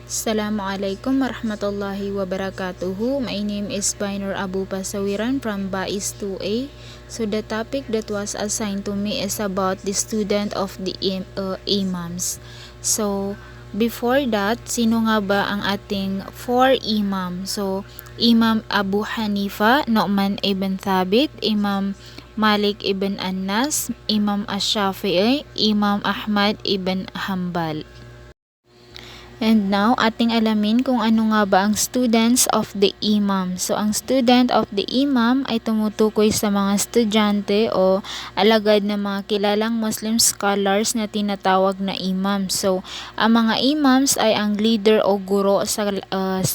Assalamualaikum warahmatullahi wabarakatuh. My name is Bainur Abu Pasawiran from Bais 2A. So the topic that was assigned to me is about the student of the imams. So before that, sino nga ba ang ating four imam? So Imam Abu Hanifa, Nu'man ibn Thabit, Imam Malik ibn Anas, Imam Ash-Shafi'i, Imam Ahmad ibn Hanbal. And now, ating alamin kung ano nga ba ang students of the imam. So, ang student of the imam ay tumutukoy sa mga estudyante o alagad na mga kilalang Muslim scholars na tinatawag na imam. So, ang mga imams ay ang leader o guro sa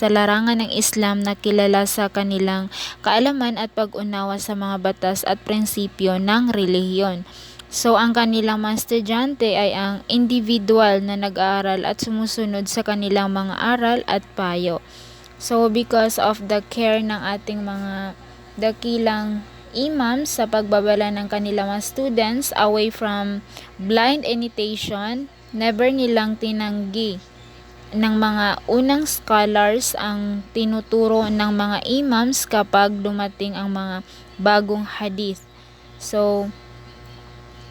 larangan ng Islam na kilala sa kanilang kaalaman at pag-unawa sa mga batas at prinsipyo ng relihiyon. So, ang kanilang mga estudyante ay ang individual na nag-aaral at sumusunod sa kanilang mga aral at payo. So, because of the care ng ating mga dakilang imams sa pagbabala ng kanilang mga students away from blind imitation, never nilang tinanggi ng mga unang scholars ang tinuturo ng mga imams kapag dumating ang mga bagong hadith. So,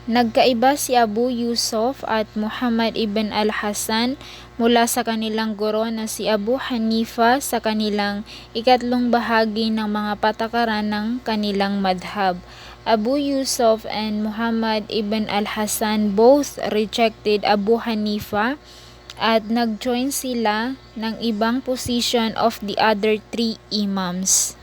nagkaiba si Abu Yusuf at Muhammad ibn al-Hasan mula sa kanilang guro na si Abu Hanifa sa kanilang ikatlong bahagi ng mga patakaran ng kanilang madhab. Abu Yusuf and Muhammad ibn al-Hasan both rejected Abu Hanifa at nag-join sila ng ibang position of the other three imams.